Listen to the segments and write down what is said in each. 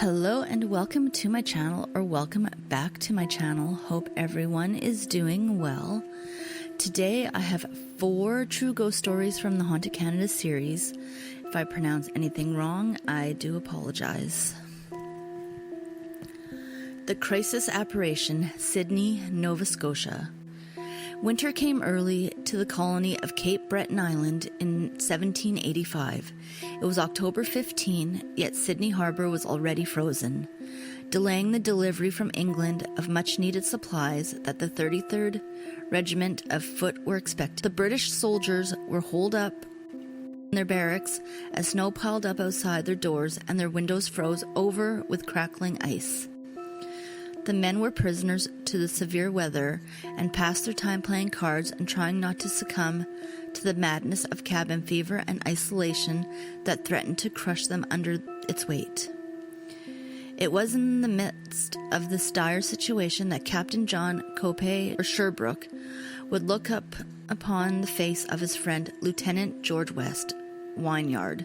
Hello and welcome to my channel, or welcome back to my channel. Hope everyone is doing well. Today I have 4 true ghost stories from the Haunted Canada series. If I pronounce anything wrong, I do apologize. The Crisis Apparition, Sydney, Nova Scotia. Winter came early to the colony of Cape Breton Island in 1785. It was October 15, yet Sydney Harbour was already frozen, delaying the delivery from England of much-needed supplies that the 33rd Regiment of Foot were expecting. The British soldiers were holed up in their barracks as snow piled up outside their doors and their windows froze over with crackling ice. The men were prisoners to the severe weather and passed their time playing cards and trying not to succumb to the madness of cabin fever and isolation that threatened to crush them under its weight. It was in the midst of this dire situation that Captain John Cope, or Sherbrooke, would look up upon the face of his friend Lieutenant George West, Wynyard,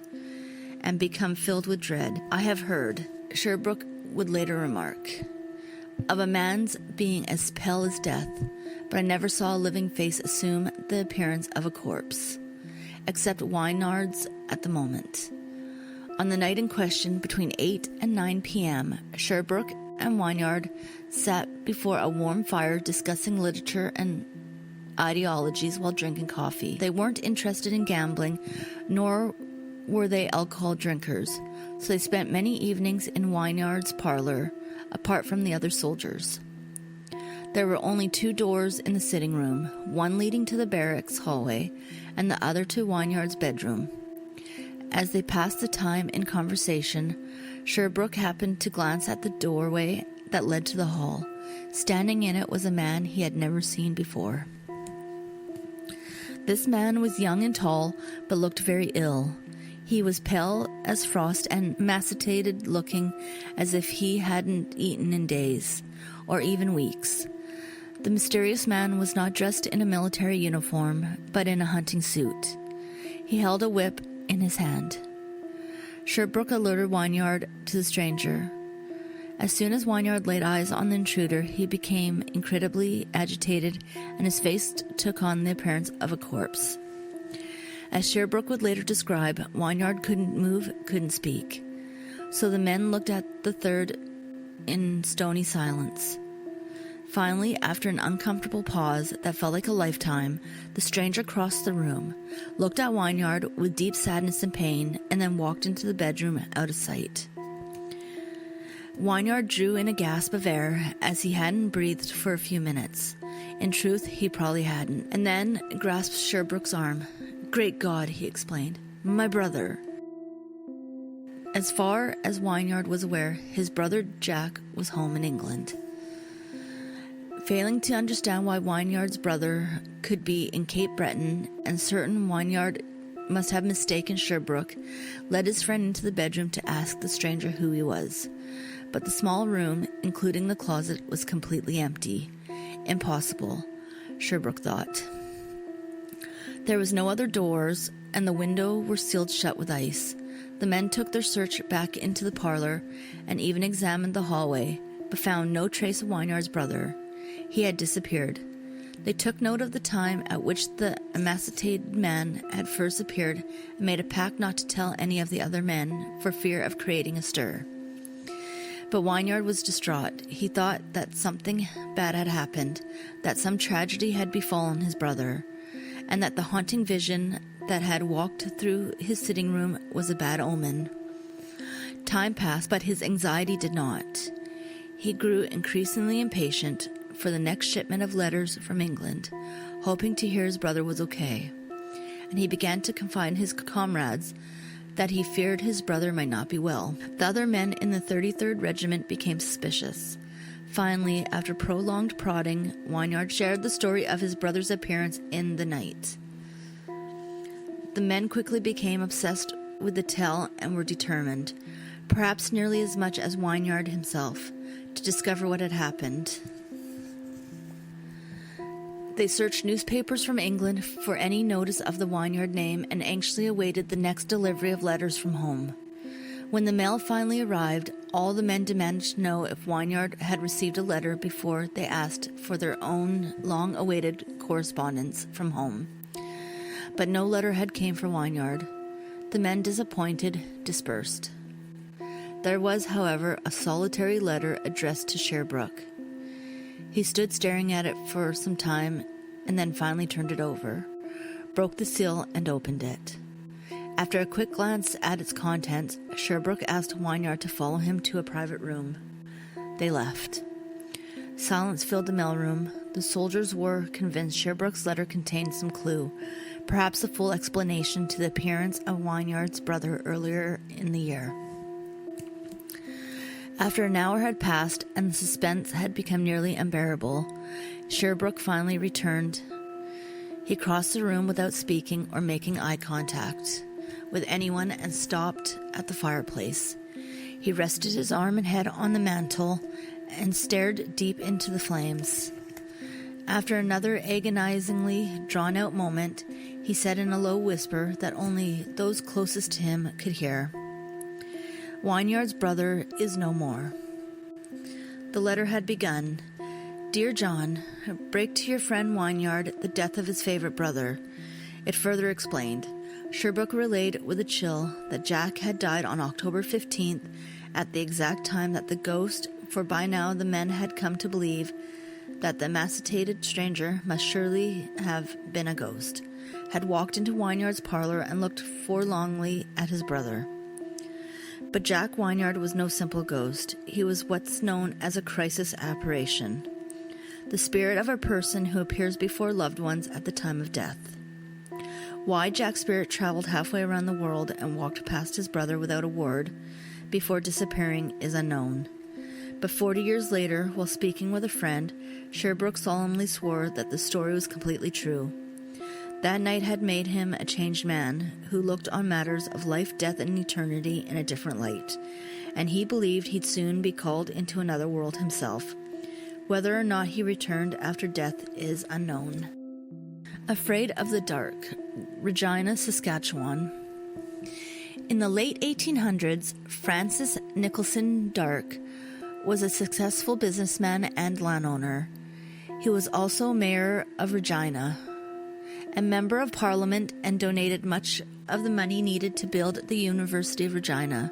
and become filled with dread. "I have heard," Sherbrooke would later remark, "of a man's being as pale as death, but I never saw a living face assume the appearance of a corpse, except Wynyard's at the moment." On the night in question, between 8 and 9 p.m., Sherbrooke and Wynyard sat before a warm fire discussing literature and ideologies while drinking coffee. They weren't interested in gambling, nor were they alcohol drinkers, so they spent many evenings in Wynyard's parlor, apart from the other soldiers. There were only 2 doors in the sitting room, one leading to the barracks hallway and the other to Wynyard's bedroom. As they passed the time in conversation, Sherbrooke happened to glance at the doorway that led to the hall. Standing in it was a man he had never seen before. This man was young and tall, but looked very ill. He was pale as frost and emaciated, looking as if he hadn't eaten in days, or even weeks. The mysterious man was not dressed in a military uniform, but in a hunting suit. He held a whip in his hand. Sherbrooke alerted Wynyard to the stranger. As soon as Wynyard laid eyes on the intruder, he became incredibly agitated, and his face took on the appearance of a corpse. As Sherbrooke would later describe, Wynyard couldn't move, couldn't speak. So the men looked at the third in stony silence. Finally, after an uncomfortable pause that felt like a lifetime, the stranger crossed the room, looked at Wynyard with deep sadness and pain, and then walked into the bedroom out of sight. Wynyard drew in a gasp of air, as he hadn't breathed for a few minutes. In truth, he probably hadn't, and then grasped Sherbrooke's arm. "Great God," he explained. "My brother." As far as Wynyard was aware, his brother Jack was home in England. Failing to understand why Wynyard's brother could be in Cape Breton, and certain Wynyard must have mistaken Sherbrooke, led his friend into the bedroom to ask the stranger who he was. But the small room, including the closet, was completely empty. Impossible, Sherbrooke thought. There was no other doors, and the windows were sealed shut with ice. The men took their search back into the parlor, and even examined the hallway, but found no trace of Wynyard's brother. He had disappeared. They took note of the time at which the emaciated man had first appeared, and made a pact not to tell any of the other men, for fear of creating a stir. But Wynyard was distraught. He thought that something bad had happened, that some tragedy had befallen his brother, and that the haunting vision that had walked through his sitting room was a bad omen. Time passed, but his anxiety did not. He grew increasingly impatient for the next shipment of letters from England, hoping to hear his brother was okay. And he began to confide in his comrades that he feared his brother might not be well. The other men in the 33rd Regiment became suspicious. Finally, after prolonged prodding, Wynyard shared the story of his brother's appearance in the night. The men quickly became obsessed with the tale and were determined, perhaps nearly as much as Wynyard himself, to discover what had happened. They searched newspapers from England for any notice of the Wynyard name and anxiously awaited the next delivery of letters from home. When the mail finally arrived, all the men demanded to know if Wynyard had received a letter before they asked for their own long-awaited correspondence from home. But no letterhead came for Wynyard. The men, disappointed, dispersed. There was, however, a solitary letter addressed to Sherbrooke. He stood staring at it for some time and then finally turned it over, broke the seal, and opened it. After a quick glance at its contents, Sherbrooke asked Wynyard to follow him to a private room. They left. Silence filled the mailroom. The soldiers were convinced Sherbrooke's letter contained some clue, perhaps a full explanation to the appearance of Wynyard's brother earlier in the year. After an hour had passed and the suspense had become nearly unbearable, Sherbrooke finally returned. He crossed the room without speaking or making eye contact with anyone and stopped at the fireplace. He rested his arm and head on the mantel and stared deep into the flames. After another agonizingly drawn-out moment, he said in a low whisper that only those closest to him could hear, "Wynyard's brother is no more." The letter had begun. "Dear John, break to your friend Wynyard the death of his favorite brother." It further explained. Sherbrooke relayed with a chill that Jack had died on October 15th at the exact time that the ghost, for by now the men had come to believe that the emaciated stranger must surely have been a ghost, had walked into Wynyard's parlor and looked forlornly at his brother. But Jack Wynyard was no simple ghost. He was what's known as a crisis apparition, the spirit of a person who appears before loved ones at the time of death. Why Jack's spirit traveled halfway around the world and walked past his brother without a word before disappearing is unknown. But 40 years later, while speaking with a friend, Sherbrooke solemnly swore that the story was completely true. That night had made him a changed man who looked on matters of life, death, and eternity in a different light, and he believed he'd soon be called into another world himself. Whether or not he returned after death is unknown. Afraid of the Dark, Regina, Saskatchewan. In the late 1800s, Francis Nicholson Dark was a successful businessman and landowner. He was also mayor of Regina, a member of Parliament, and donated much of the money needed to build the University of Regina.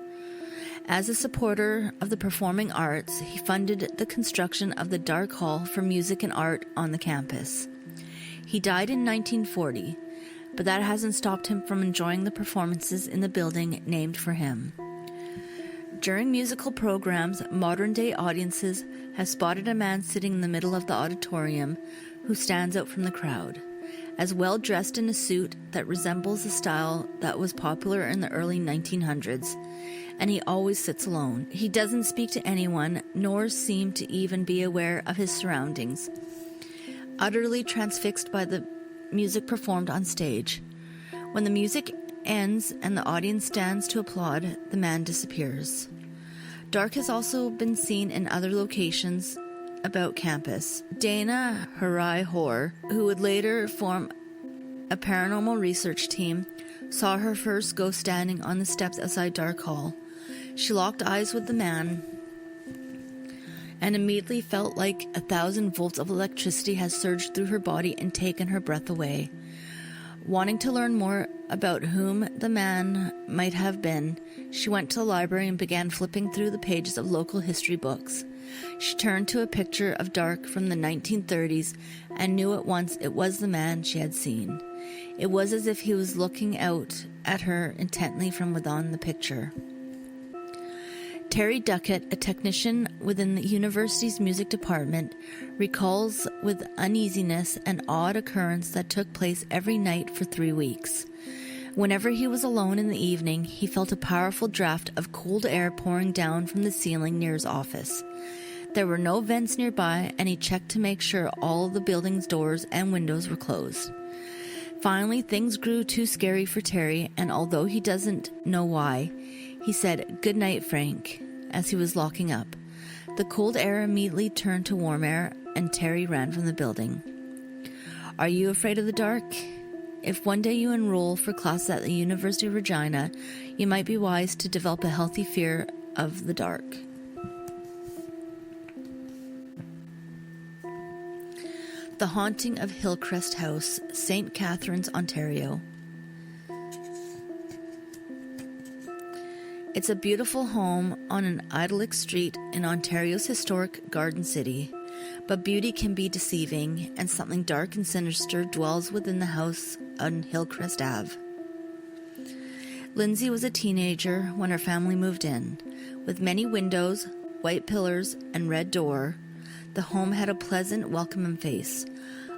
As a supporter of the performing arts, he funded the construction of the Dark Hall for music and art on the campus. He died in 1940, but that hasn't stopped him from enjoying the performances in the building named for him. During musical programs, modern-day audiences have spotted a man sitting in the middle of the auditorium who stands out from the crowd, as well dressed in a suit that resembles the style that was popular in the early 1900s, and he always sits alone. He doesn't speak to anyone, nor seem to even be aware of his surroundings, utterly transfixed by the music performed on stage. When the music ends and the audience stands to applaud, the man disappears. Dark has also been seen in other locations about campus. Dana Harai Hoare, who would later form a paranormal research team, saw her first ghost standing on the steps outside Dark Hall. She locked eyes with the man and immediately felt like 1,000 volts of electricity had surged through her body and taken her breath away. Wanting to learn more about whom the man might have been, she went to the library and began flipping through the pages of local history books. She turned to a picture of Dark from the 1930s and knew at once it was the man she had seen. It was as if he was looking out at her intently from within the picture. Terry Duckett, a technician within the university's music department, recalls with uneasiness an odd occurrence that took place every night for 3 weeks. Whenever he was alone in the evening, he felt a powerful draft of cold air pouring down from the ceiling near his office. There were no vents nearby, and he checked to make sure all the building's doors and windows were closed. Finally, things grew too scary for Terry, and although he doesn't know why, he said, "Good night, Frank," as he was locking up. The cold air immediately turned to warm air, and Terry ran from the building. "Are you afraid of the dark?" if one day you enroll for classes at the University of Regina, you might be wise to develop a healthy fear of the dark. The Haunting of Hillcrest House, St. Catharines, Ontario. It's a beautiful home on an idyllic street in Ontario's historic Garden City, but beauty can be deceiving, and something dark and sinister dwells within the house on Hillcrest Ave. Lindsay was a teenager when her family moved in. With many windows, white pillars, and red door, the home had a pleasant, welcoming face.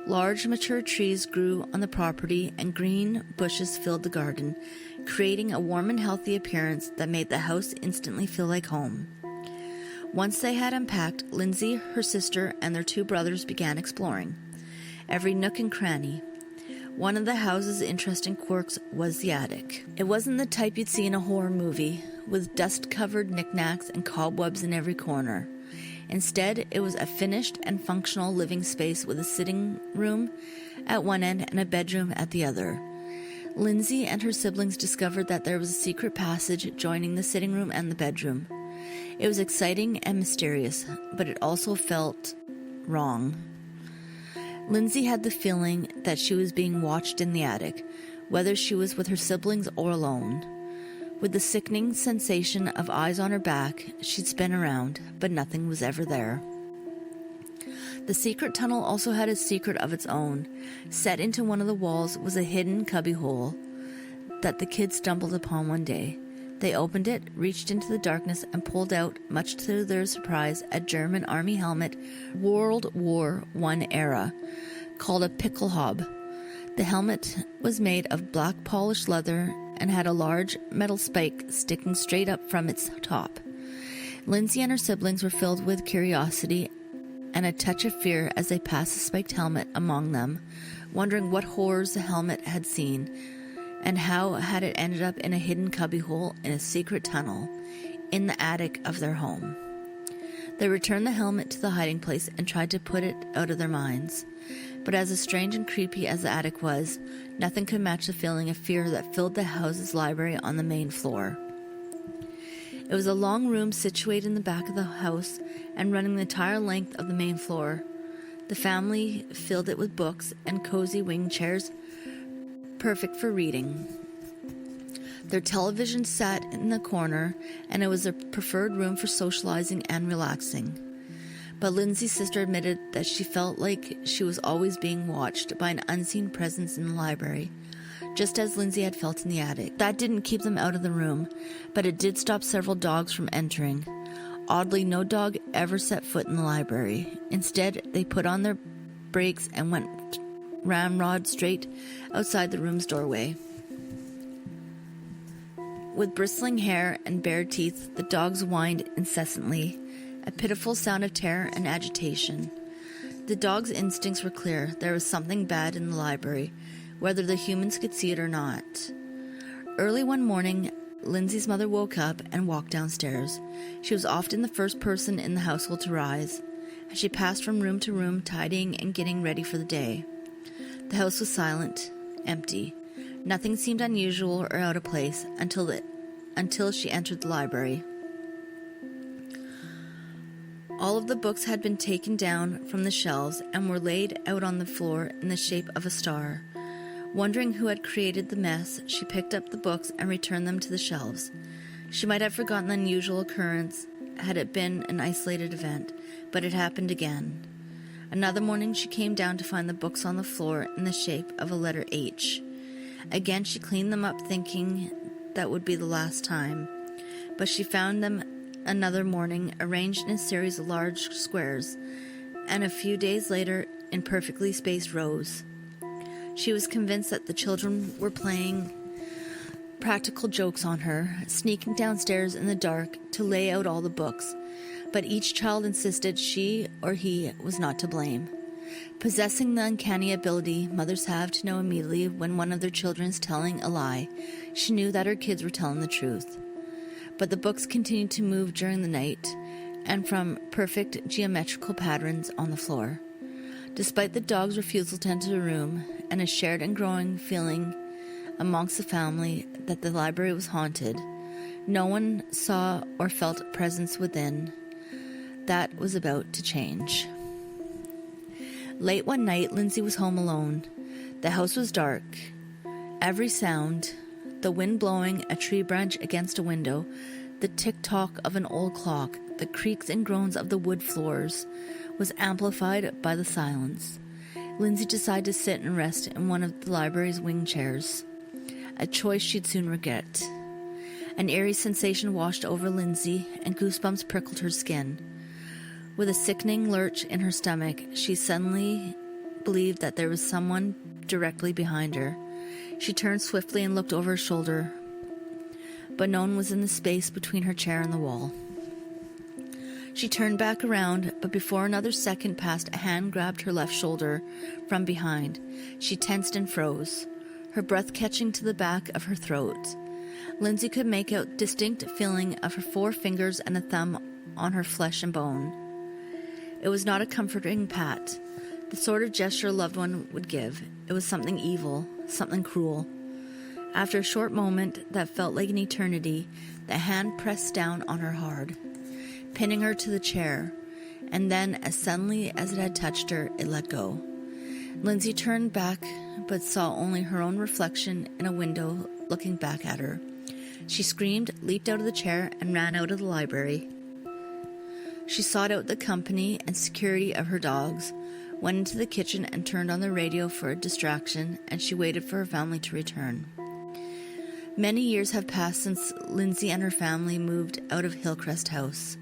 Large, mature trees grew on the property, and green bushes filled the garden, creating a warm and healthy appearance that made the house instantly feel like home. Once they had unpacked, Lindsay, her sister, and their 2 brothers began exploring every nook and cranny. One of the house's interesting quirks was the attic. It wasn't the type you'd see in a horror movie, with dust-covered knickknacks and cobwebs in every corner. Instead, it was a finished and functional living space with a sitting room at one end and a bedroom at the other. Lindsay and her siblings discovered that there was a secret passage joining the sitting room and the bedroom. It was exciting and mysterious, but it also felt wrong. Lindsay had the feeling that she was being watched in the attic, whether she was with her siblings or alone. With the sickening sensation of eyes on her back, she'd spin around, but nothing was ever there. The secret tunnel also had a secret of its own. Set into one of the walls was a hidden cubbyhole that the kids stumbled upon one day. They opened it, reached into the darkness, and pulled out, much to their surprise, a German army helmet, World War I era, called a Pickelhaube. The helmet was made of black polished leather and had a large metal spike sticking straight up from its top. Lindsay and her siblings were filled with curiosity and a touch of fear as they passed the spiked helmet among them, wondering what horrors the helmet had seen and how had it ended up in a hidden cubbyhole in a secret tunnel in the attic of their home. They returned the helmet to the hiding place and tried to put it out of their minds. But as strange and creepy as the attic was, nothing could match the feeling of fear that filled the house's library on the main floor. It was a long room situated in the back of the house and running the entire length of the main floor. The family filled it with books and cozy wing chairs, perfect for reading. Their television sat in the corner, and it was their preferred room for socializing and relaxing. But Lindsay's sister admitted that she felt like she was always being watched by an unseen presence in the library, just as Lindsay had felt in the attic. That didn't keep them out of the room, but it did stop several dogs from entering. Oddly, no dog ever set foot in the library. Instead, they put on their brakes and went ramrod straight outside the room's doorway. With bristling hair and bared teeth, the dogs whined incessantly, a pitiful sound of terror and agitation. The dog's instincts were clear. There was something bad in the library, whether the humans could see it or not. Early one morning, Lindsay's mother woke up and walked downstairs. She was often the first person in the household to rise, as she passed from room to room, tidying and getting ready for the day. The house was silent, empty. Nothing seemed unusual or out of place until she entered the library. All of the books had been taken down from the shelves and were laid out on the floor in the shape of a star. Wondering who had created the mess, she picked up the books and returned them to the shelves. She might have forgotten the unusual occurrence had it been an isolated event, but it happened again. Another morning she came down to find the books on the floor in the shape of a letter H. Again she cleaned them up, thinking that would be the last time, but she found them another morning arranged in a series of large squares, and a few days later in perfectly spaced rows. She was convinced that the children were playing practical jokes on her, sneaking downstairs in the dark to lay out all the books, but each child insisted she or he was not to blame. Possessing the uncanny ability mothers have to know immediately when one of their children is telling a lie, she knew that her kids were telling the truth. But the books continued to move during the night, and from perfect geometrical patterns on the floor. Despite the dog's refusal to enter the room and a shared and growing feeling amongst the family that the library was haunted, no one saw or felt a presence within. That was about to change. Late one night, Lindsay was home alone. The house was dark. Every sound, the wind blowing a tree branch against a window, the tick-tock of an old clock, the creaks and groans of the wood floors, was amplified by the silence. Lindsay decided to sit and rest in one of the library's wing chairs, a choice she'd soon regret. An eerie sensation washed over Lindsay, and goosebumps prickled her skin. With a sickening lurch in her stomach, she suddenly believed that there was someone directly behind her. She turned swiftly and looked over her shoulder, but no one was in the space between her chair and the wall. She turned back around, but before another second passed, a hand grabbed her left shoulder from behind. She tensed and froze, her breath catching to the back of her throat. Lindsay could make out distinct feeling of her 4 fingers and a thumb on her flesh and bone. It was not a comforting pat, the sort of gesture a loved one would give. It was something evil, something cruel. After a short moment that felt like an eternity, the hand pressed down on her hard, pinning her to the chair, and then, as suddenly as it had touched her, it let go. Lindsay turned back, but saw only her own reflection in a window looking back at her. She screamed, leaped out of the chair, and ran out of the library. She sought out the company and security of her dogs, went into the kitchen and turned on the radio for a distraction, and she waited for her family to return. Many years have passed since Lindsay and her family moved out of Hillcrest House,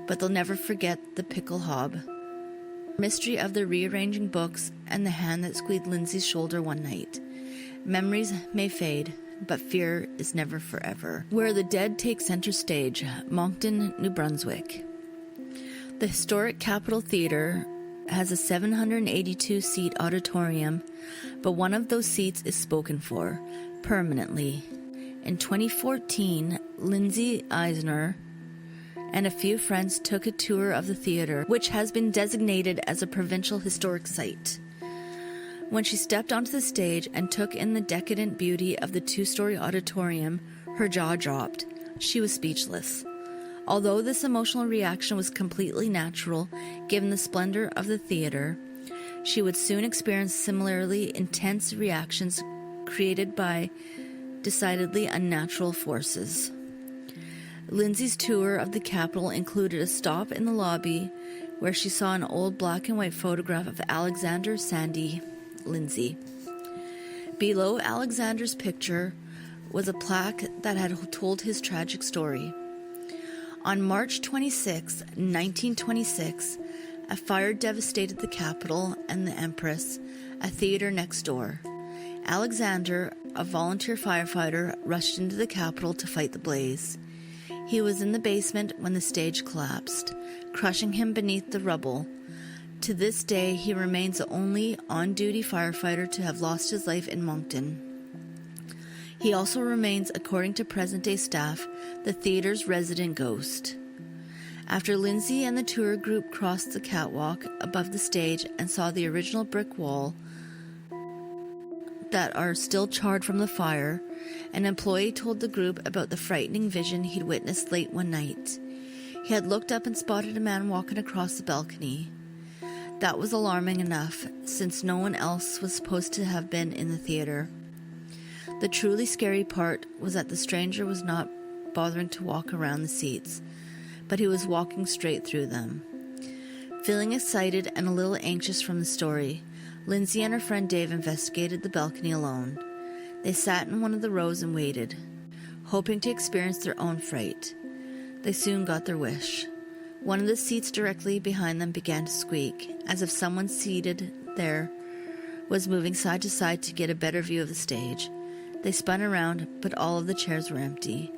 but they'll never forget the pickle hob, the mystery of the rearranging books, and the hand that squeezed Lindsay's shoulder one night. Memories may fade, but fear is never forever. Where the dead take center stage, Moncton, New Brunswick. The historic Capitol Theatre has a 782-seat auditorium, but one of those seats is spoken for permanently. In 2014, Lindsay Eisner and a few friends took a tour of the theatre, which has been designated as a provincial historic site. When she stepped onto the stage and took in the decadent beauty of the 2-story auditorium, her jaw dropped. She was speechless. Although this emotional reaction was completely natural, given the splendor of the theatre, she would soon experience similarly intense reactions created by decidedly unnatural forces. Lindsay's tour of the Capitol included a stop in the lobby where she saw an old black and white photograph of Alexander Sandy Lindsay. Below Alexander's picture was a plaque that had told his tragic story. On March 26, 1926, a fire devastated the Capitol and the Empress, a theater next door. Alexander, a volunteer firefighter, rushed into the Capitol to fight the blaze. He was in the basement when the stage collapsed, crushing him beneath the rubble. To this day, he remains the only on-duty firefighter to have lost his life in Moncton. He also remains, according to present-day staff, the theater's resident ghost. After Lindsay and the tour group crossed the catwalk above the stage and saw the original brick wall that are still charred from the fire, an employee told the group about the frightening vision he'd witnessed late one night. He had looked up and spotted a man walking across the balcony. That was alarming enough, since no one else was supposed to have been in the theater. The truly scary part was that the stranger was not bothering to walk around the seats, but he was walking straight through them. Feeling excited and a little anxious from the story, Lindsay and her friend Dave investigated the balcony alone. They sat in one of the rows and waited, hoping to experience their own fright. They soon got their wish. One of the seats directly behind them began to squeak, as if someone seated there was moving side to side to get a better view of the stage. They spun around, but all of the chairs were empty.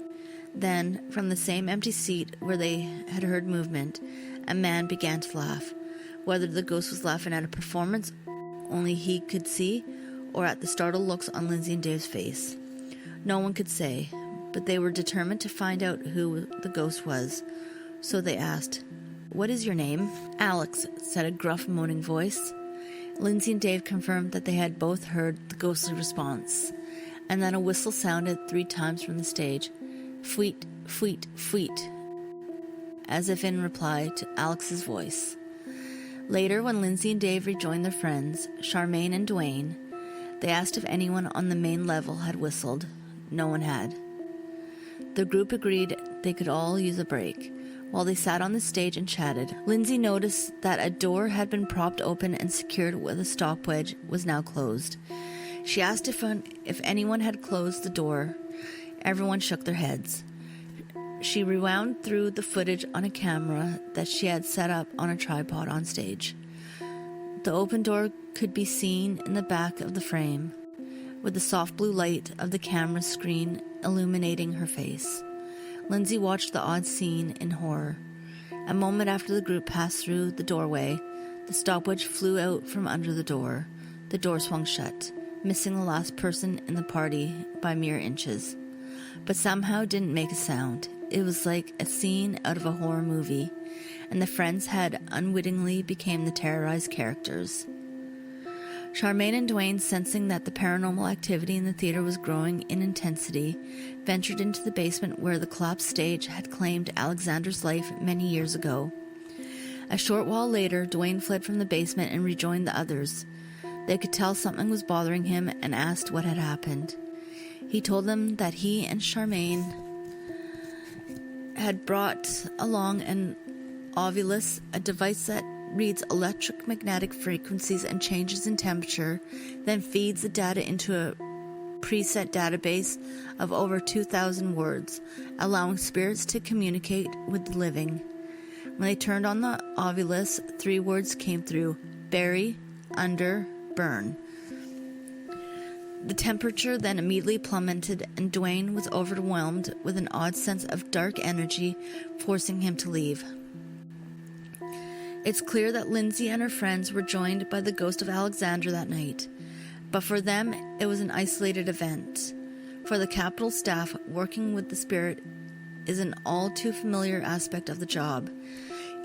Then, from the same empty seat where they had heard movement, a man began to laugh. Whether the ghost was laughing at a performance only he could see, or at the startled looks on Lindsay and Dave's face, no one could say, but they were determined to find out who the ghost was. So they asked, "What is your name?" "Alex," said a gruff, moaning voice. Lindsay and Dave confirmed that they had both heard the ghostly response, and then a whistle sounded 3 times from the stage. Fweet, fweet, fweet, as if in reply to Alex's voice. Later, when Lindsay and Dave rejoined their friends, Charmaine and Dwayne, they asked if anyone on the main level had whistled. No one had. The group agreed they could all use a break. While they sat on the stage and chatted, Lindsay noticed that a door had been propped open and secured with a stopwedge was now closed. She asked if anyone had closed the door. Everyone shook their heads. She rewound through the footage on a camera that she had set up on a tripod on stage. The open door could be seen in the back of the frame, with the soft blue light of the camera screen illuminating her face. Lindsay watched the odd scene in horror. A moment after the group passed through the doorway, the stopwatch flew out from under the door. The door swung shut, missing the last person in the party by mere inches, but somehow didn't make a sound. It was like a scene out of a horror movie, and the friends had unwittingly became the terrorized characters. Charmaine and Dwayne, sensing that the paranormal activity in the theater was growing in intensity, ventured into the basement where the collapsed stage had claimed Alexander's life many years ago. A short while later, Dwayne fled from the basement and rejoined the others. They could tell something was bothering him and asked what had happened. He told them that he and Charmaine had brought along an Ovilus, a device that reads electromagnetic frequencies and changes in temperature, then feeds the data into a preset database of over 2,000 words, allowing spirits to communicate with the living. When they turned on the Ovilus, 3 words came through: bury, under, burn. The temperature then immediately plummeted, and Dwayne was overwhelmed with an odd sense of dark energy, forcing him to leave. It's clear that Lindsay and her friends were joined by the ghost of Alexander that night, but for them it was an isolated event. For the Capitol staff, working with the spirit is an all too familiar aspect of the job.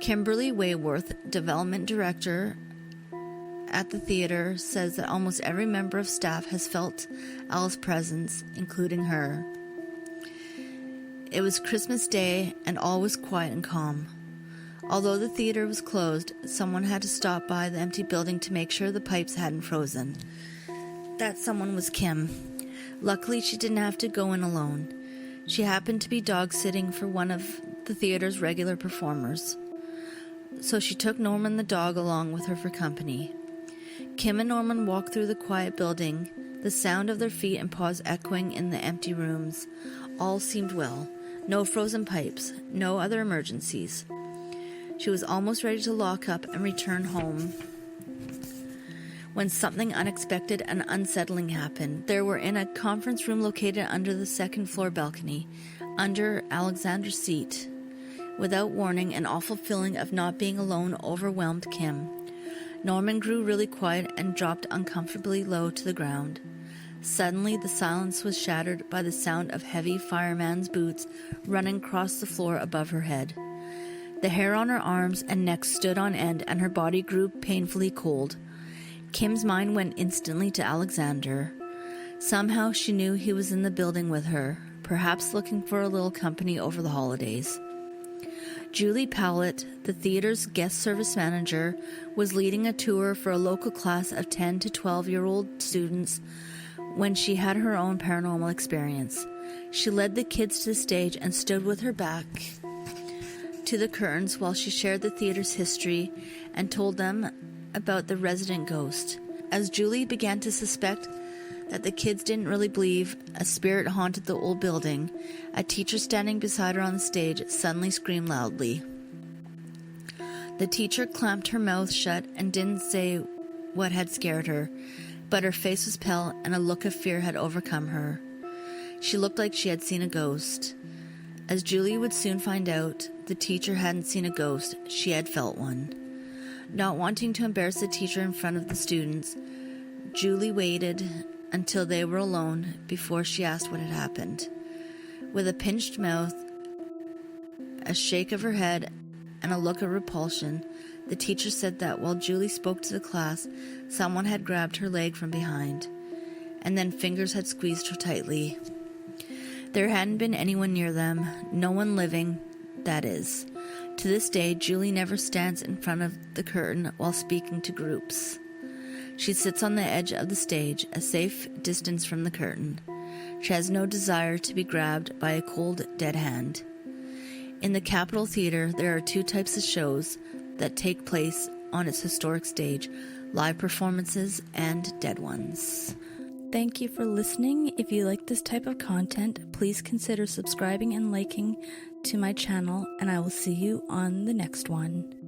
Kimberly Wayworth, development director at the theater, says that almost every member of staff has felt Al's presence, including her. It was Christmas Day and all was quiet and calm. Although the theater was closed, someone had to stop by the empty building to make sure the pipes hadn't frozen. That someone was Kim. Luckily, she didn't have to go in alone. She happened to be dog-sitting for one of the theater's regular performers, so she took Norman the dog along with her for company. Kim and Norman walked through the quiet building, the sound of their feet and paws echoing in the empty rooms. All seemed well. No frozen pipes, no other emergencies. She was almost ready to lock up and return home when something unexpected and unsettling happened. They were in a conference room located under the second-floor balcony, under Alexander's seat. Without warning, an awful feeling of not being alone overwhelmed Kim. Norman grew really quiet and dropped uncomfortably low to the ground. Suddenly, the silence was shattered by the sound of heavy fireman's boots running across the floor above her head. The hair on her arms and neck stood on end, and her body grew painfully cold. Kim's mind went instantly to Alexander. Somehow she knew he was in the building with her, perhaps looking for a little company over the holidays. Julie Powlett, the theater's guest service manager, was leading a tour for a local class of 10 to 12-year-old students when she had her own paranormal experience. She led the kids to the stage and stood with her back to the curtains while she shared the theater's history and told them about the resident ghost. As Julie began to suspect that the kids didn't really believe a spirit haunted the old building, a teacher standing beside her on the stage suddenly screamed loudly. The teacher clamped her mouth shut and didn't say what had scared her, but her face was pale and a look of fear had overcome her. She looked like she had seen a ghost. As Julie would soon find out, the teacher hadn't seen a ghost, she had felt one. Not wanting to embarrass the teacher in front of the students, Julie waited until they were alone before she asked what had happened. With a pinched mouth, a shake of her head, and a look of repulsion, the teacher said that while Julie spoke to the class, someone had grabbed her leg from behind, and then fingers had squeezed her tightly. There hadn't been anyone near them, no one living, that is. To this day, Julie never stands in front of the curtain while speaking to groups. She sits on the edge of the stage, a safe distance from the curtain. She has no desire to be grabbed by a cold, dead hand. In the Capitol Theatre, there are two types of shows that take place on its historic stage: live performances and dead ones. Thank you for listening. If you like this type of content, please consider subscribing and liking to my channel, and I will see you on the next one.